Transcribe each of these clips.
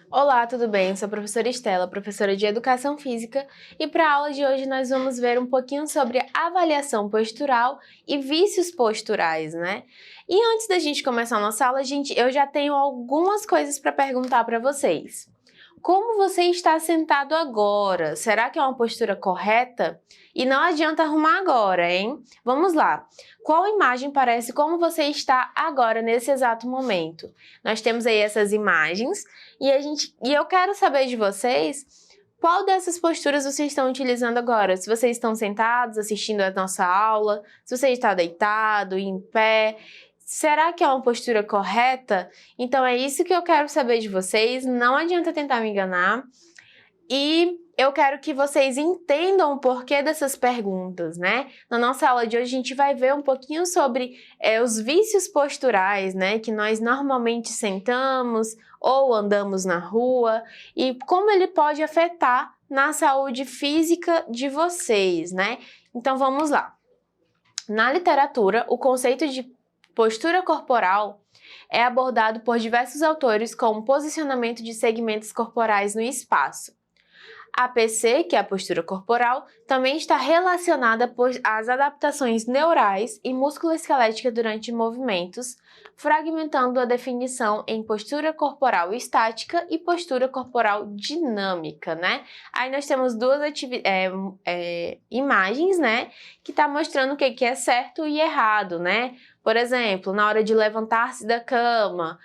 Olá, tudo bem? Eu sou a professora Estela, professora de Educação Física, e para a aula de hoje nós vamos ver um pouquinho sobre avaliação postural e vícios posturais, né? E antes da gente começar a nossa aula, eu já tenho algumas coisas para perguntar para vocês. Como você está sentado agora? Será que é uma postura correta? E não adianta arrumar agora, hein? Vamos lá. Qual imagem parece como você está agora nesse exato momento? Nós temos aí essas imagens e eu quero saber de vocês qual dessas posturas vocês estão utilizando agora. Se vocês estão sentados assistindo a nossa aula, se você está deitado, em pé. Será que é uma postura correta? Então é isso que eu quero saber de vocês, não adianta tentar me enganar. E eu quero que vocês entendam o porquê dessas perguntas, né? Na nossa aula de hoje a gente vai ver um pouquinho sobre os vícios posturais, né? Que nós normalmente sentamos ou andamos na rua e como ele pode afetar na saúde física de vocês, né? Então vamos lá. Na literatura, o conceito de postura corporal é abordado por diversos autores como posicionamento de segmentos corporais no espaço. A PC, que é a postura corporal, também está relacionada às adaptações neurais e musculoesqueléticas durante movimentos, fragmentando a definição em postura corporal estática e postura corporal dinâmica, né? Aí nós temos duas imagens, né, que tá mostrando o que é certo e errado, né? Por exemplo, na hora de levantar-se da cama,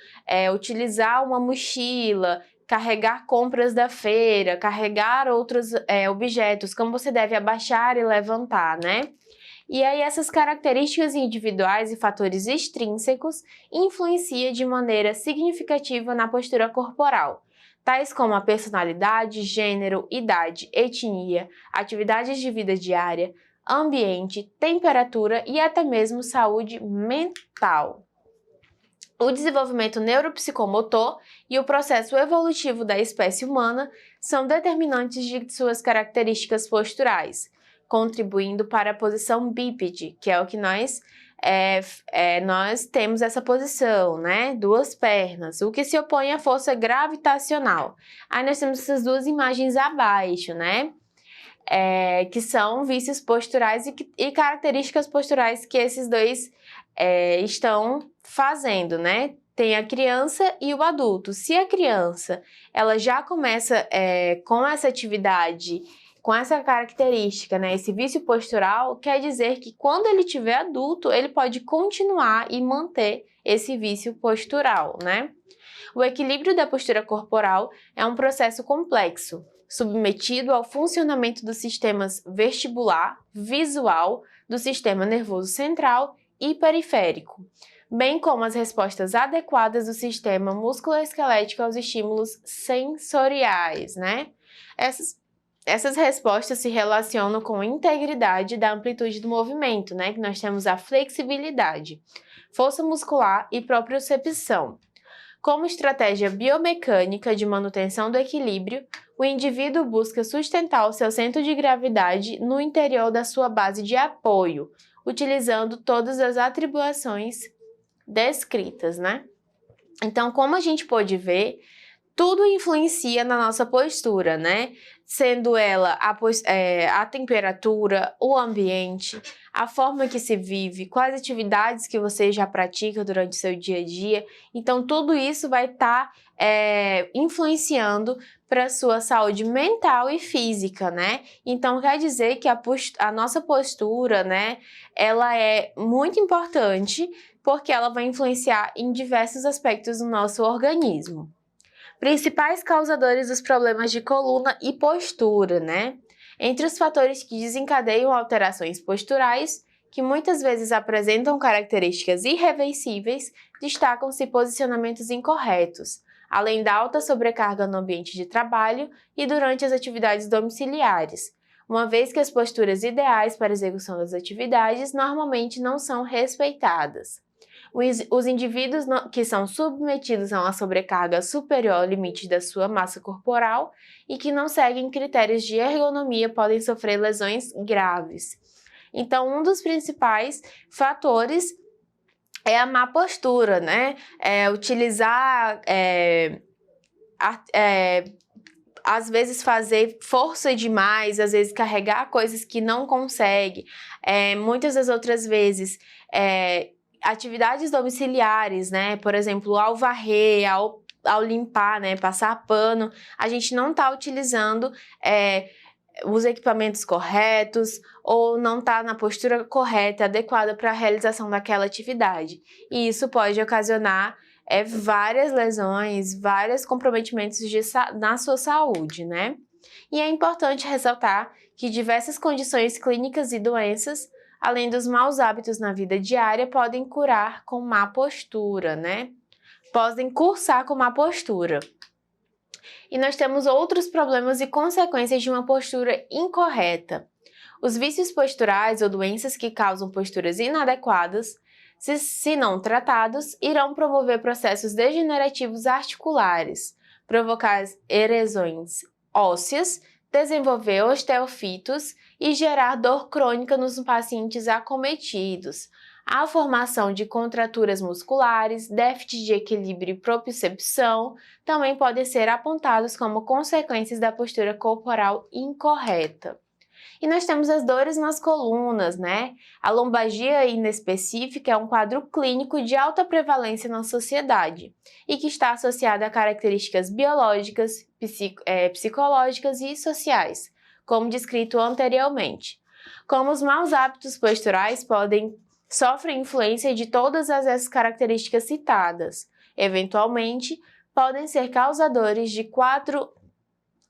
utilizar uma mochila, carregar compras da feira, carregar outros objetos, como você deve abaixar e levantar, né? E aí essas características individuais e fatores extrínsecos influenciam de maneira significativa na postura corporal, tais como a personalidade, gênero, idade, etnia, atividades de vida diária, ambiente, temperatura e até mesmo saúde mental. O desenvolvimento neuropsicomotor e o processo evolutivo da espécie humana são determinantes de suas características posturais, contribuindo para a posição bípede, que é o que nós temos essa posição, né? Duas pernas, o que se opõe à força gravitacional. Aí nós temos essas duas imagens abaixo, né? Que são vícios posturais e características posturais que esses dois estão fazendo, né? Tem a criança e o adulto. Se a criança ela já começa com essa atividade, com essa característica, né, esse vício postural, quer dizer que quando ele tiver adulto, ele pode continuar e manter esse vício postural, né? O equilíbrio da postura corporal é um processo complexo, submetido ao funcionamento dos sistemas vestibular, visual, do sistema nervoso central e periférico, bem como as respostas adequadas do sistema musculoesquelético aos estímulos sensoriais, né? Essas respostas se relacionam com a integridade da amplitude do movimento, né? Que nós temos a flexibilidade, força muscular e propriocepção. Como estratégia biomecânica de manutenção do equilíbrio, o indivíduo busca sustentar o seu centro de gravidade no interior da sua base de apoio, utilizando todas as atribuições descritas, né? Então, como a gente pode ver, tudo influencia na nossa postura, né? Sendo ela a temperatura, o ambiente, a forma que se vive, quais atividades que você já pratica durante o seu dia a dia. Então, tudo isso vai estar influenciando para a sua saúde mental e física, né? Então, quer dizer que a nossa postura, né, ela é muito importante porque ela vai influenciar em diversos aspectos do nosso organismo. Principais causadores dos problemas de coluna e postura, né? Entre os fatores que desencadeiam alterações posturais, que muitas vezes apresentam características irreversíveis, destacam-se posicionamentos incorretos, além da alta sobrecarga no ambiente de trabalho e durante as atividades domiciliares, uma vez que as posturas ideais para a execução das atividades normalmente não são respeitadas. Os indivíduos que são submetidos a uma sobrecarga superior ao limite da sua massa corporal e que não seguem critérios de ergonomia podem sofrer lesões graves. Então, um dos principais fatores é a má postura, né? Utilizar às vezes fazer força demais, às vezes carregar coisas que não consegue, muitas das outras vezes atividades domiciliares, né? Por exemplo, ao varrer, ao limpar, né? Passar pano, a gente não está utilizando os equipamentos corretos ou não está na postura correta, adequada para a realização daquela atividade. E isso pode ocasionar várias lesões, vários comprometimentos na sua saúde, né? E é importante ressaltar que diversas condições clínicas e doenças, além dos maus hábitos na vida diária, podem curar com má postura, né? Podem cursar com má postura. E nós temos outros problemas e consequências de uma postura incorreta. Os vícios posturais ou doenças que causam posturas inadequadas, se não tratados, irão promover processos degenerativos articulares, provocar erosões ósseas, desenvolver osteofitos e gerar dor crônica nos pacientes acometidos. A formação de contraturas musculares, déficit de equilíbrio e propriocepção também podem ser apontados como consequências da postura corporal incorreta. E nós temos as dores nas colunas, né? A lombalgia inespecífica é um quadro clínico de alta prevalência na sociedade e que está associada a características biológicas, psicológicas e sociais, como descrito anteriormente. Como os maus hábitos posturais sofrem influência de todas essas características citadas. Eventualmente, podem ser causadores de quadro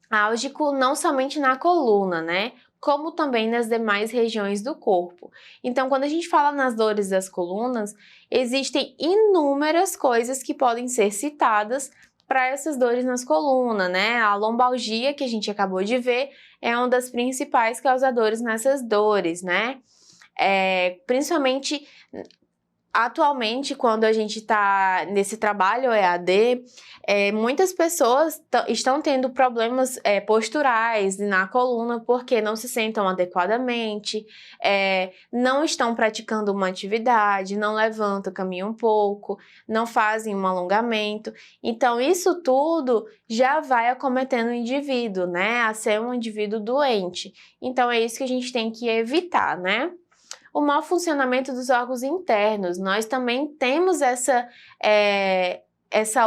álgico não somente na coluna, né? Como também nas demais regiões do corpo. Então, quando a gente fala nas dores das colunas, existem inúmeras coisas que podem ser citadas para essas dores nas colunas, né? A lombalgia, que a gente acabou de ver, é uma das principais causadoras nessas dores, né? Principalmente atualmente, quando a gente está nesse trabalho EAD, muitas pessoas estão tendo problemas posturais na coluna porque não se sentam adequadamente, não estão praticando uma atividade, não levantam, caminham um pouco, não fazem um alongamento. Então, isso tudo já vai acometendo o indivíduo, né, a ser um indivíduo doente. Então, é isso que a gente tem que evitar, né? O mau funcionamento dos órgãos internos. Nós também temos essa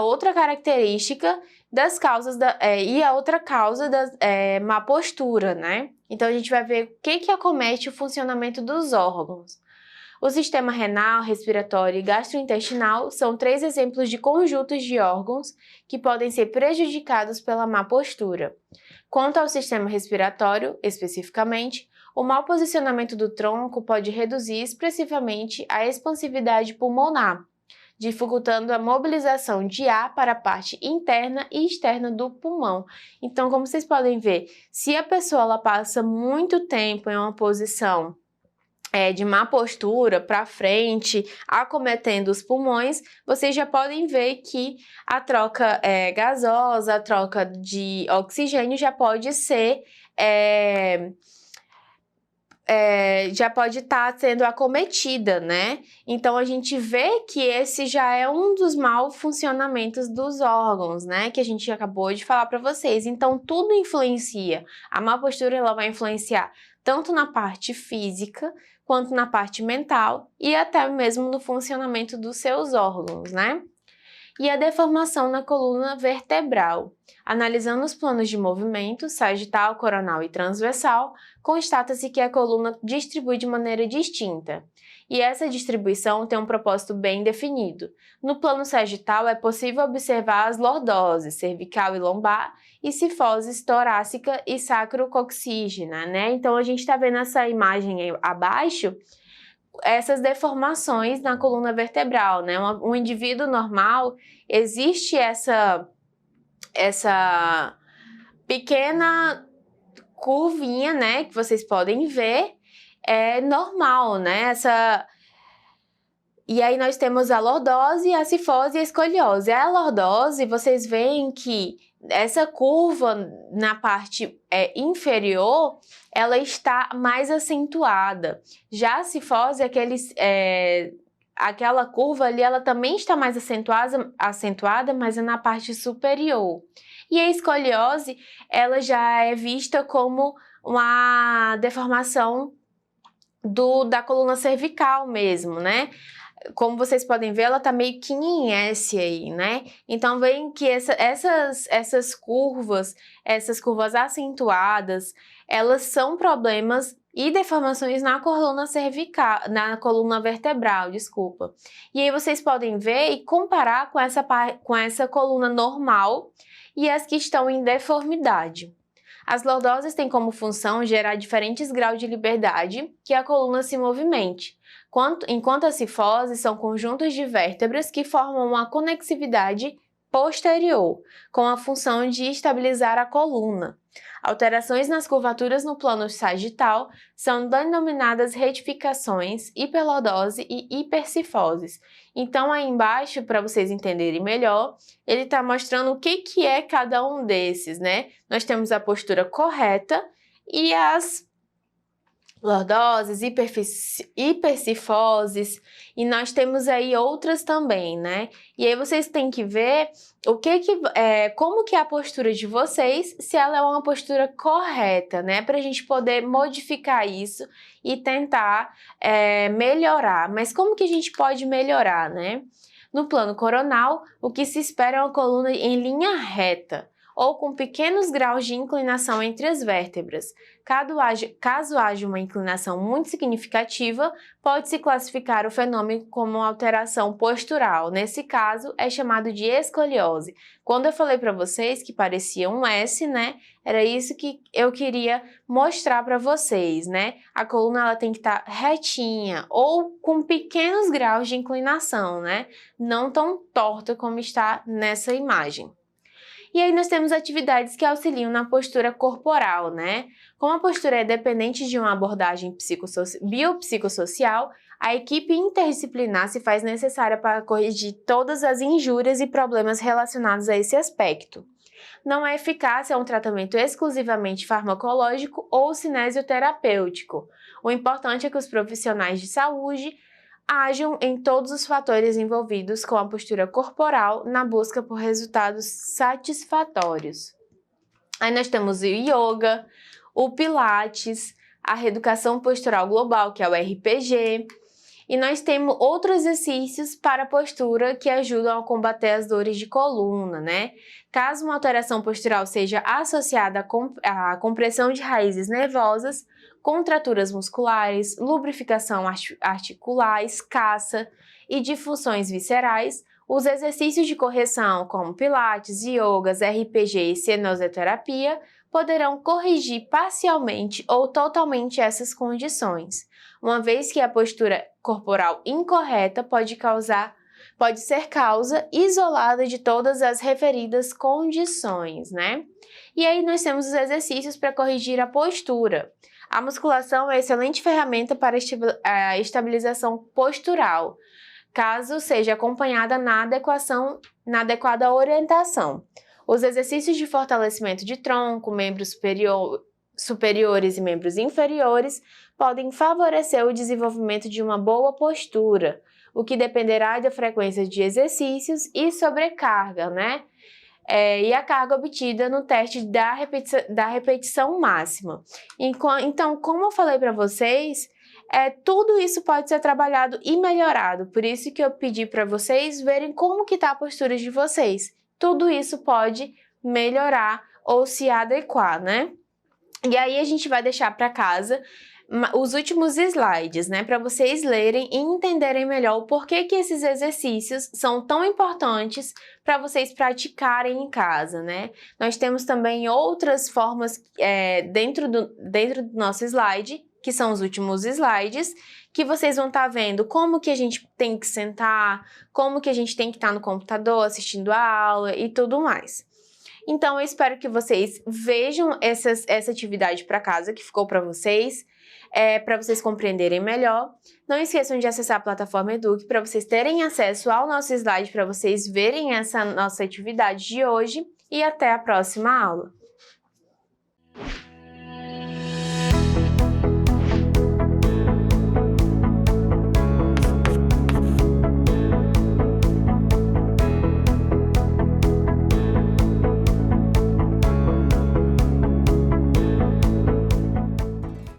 outra característica das causas e a outra causa da má postura, né? Então, a gente vai ver o que acomete o funcionamento dos órgãos. O sistema renal, respiratório e gastrointestinal são 3 exemplos de conjuntos de órgãos que podem ser prejudicados pela má postura. Quanto ao sistema respiratório, especificamente, o mau posicionamento do tronco pode reduzir expressivamente a expansividade pulmonar, dificultando a mobilização de ar para a parte interna e externa do pulmão. Então, como vocês podem ver, se a pessoa ela passa muito tempo em uma posição de má postura para frente, acometendo os pulmões, vocês já podem ver que a troca gasosa, a troca de oxigênio já pode ser já pode estar sendo acometida, né? Então, a gente vê que esse já é um dos maus funcionamentos dos órgãos, né? Que a gente acabou de falar para vocês. Então, tudo influencia. A má postura, ela vai influenciar tanto na parte física, quanto na parte mental e até mesmo no funcionamento dos seus órgãos, né? E a deformação na coluna vertebral. Analisando os planos de movimento, sagital, coronal e transversal, constata-se que a coluna distribui de maneira distinta. E essa distribuição tem um propósito bem definido. No plano sagital é possível observar as lordoses, cervical e lombar, e cifoses torácica e sacrococcígea, né? Então, a gente está vendo essa imagem aí abaixo, essas deformações na coluna vertebral, né? Um indivíduo normal, existe essa pequena curvinha, né? Que vocês podem ver, é normal, né? E aí nós temos a lordose, a cifose e a escoliose. A lordose, vocês veem que essa curva na parte inferior, ela está mais acentuada. Já a cifose, aquela curva ali, ela também está mais acentuada, mas é na parte superior. E a escoliose, ela já é vista como uma deformação da coluna cervical mesmo, né? Como vocês podem ver, ela tá meio que em S aí, né? Então, veem que essas curvas acentuadas, elas são problemas e deformações na coluna cervical, na coluna vertebral, desculpa. E aí vocês podem ver e comparar com essa coluna normal e as que estão em deformidade. As lordoses têm como função gerar diferentes graus de liberdade que a coluna se movimente, enquanto as cifoses são conjuntos de vértebras que formam uma conexividade posterior, com a função de estabilizar a coluna. Alterações nas curvaturas no plano sagital são denominadas retificações, hiperlordose e hipercifoses. Então, aí embaixo, para vocês entenderem melhor, ele está mostrando o que é cada um desses, né? Nós temos a postura correta e as lordoses, hipercifoses, e nós temos aí outras também, né? E aí vocês têm que ver como que é a postura de vocês, se ela é uma postura correta, né? Para a gente poder modificar isso e tentar melhorar. Mas como que a gente pode melhorar, né? No plano coronal, o que se espera é uma coluna em linha reta, ou com pequenos graus de inclinação entre as vértebras. Caso haja uma inclinação muito significativa, pode-se classificar o fenômeno como uma alteração postural. Nesse caso, é chamado de escoliose. Quando eu falei para vocês que parecia um S, né? Era isso que eu queria mostrar para vocês, né? A coluna ela tem que estar retinha ou com pequenos graus de inclinação, né? Não tão torta como está nessa imagem. E aí nós temos atividades que auxiliam na postura corporal, né? Como a postura é dependente de uma abordagem biopsicossocial, a equipe interdisciplinar se faz necessária para corrigir todas as injúrias e problemas relacionados a esse aspecto. Não é eficaz um tratamento exclusivamente farmacológico ou cinesioterapêutico. O importante é que os profissionais de saúde ajam em todos os fatores envolvidos com a postura corporal na busca por resultados satisfatórios. Aí nós temos o yoga, o pilates, a reeducação postural global, que é o RPG, e nós temos outros exercícios para a postura que ajudam a combater as dores de coluna, né? Caso uma alteração postural seja associada à compressão de raízes nervosas, contraturas musculares, lubrificação articular escassa e disfunções viscerais, os exercícios de correção como pilates, yogas, RPG e cinesioterapia poderão corrigir parcialmente ou totalmente essas condições, uma vez que a postura corporal incorreta pode ser causa isolada de todas as referidas condições, né? E aí nós temos os exercícios para corrigir a postura. A musculação é uma excelente ferramenta para a estabilização postural, caso seja acompanhada na adequada orientação. Os exercícios de fortalecimento de tronco, membros superiores e membros inferiores podem favorecer o desenvolvimento de uma boa postura, o que dependerá da frequência de exercícios e sobrecarga, né? E a carga obtida no teste da repetição máxima. Então, como eu falei para vocês, tudo isso pode ser trabalhado e melhorado. Por isso que eu pedi para vocês verem como que está a postura de vocês. Tudo isso pode melhorar ou se adequar, né? E aí a gente vai deixar para casa os últimos slides, né, para vocês lerem e entenderem melhor o porquê que esses exercícios são tão importantes para vocês praticarem em casa, né? Nós temos também outras formas dentro do nosso slide, que são os últimos slides, que vocês vão estar vendo como que a gente tem que sentar, como que a gente tem que estar no computador assistindo a aula e tudo mais. Então, eu espero que vocês vejam essa atividade para casa que ficou para vocês compreenderem melhor. Não esqueçam de acessar a plataforma Eduque para vocês terem acesso ao nosso slide, para vocês verem essa nossa atividade de hoje e até a próxima aula.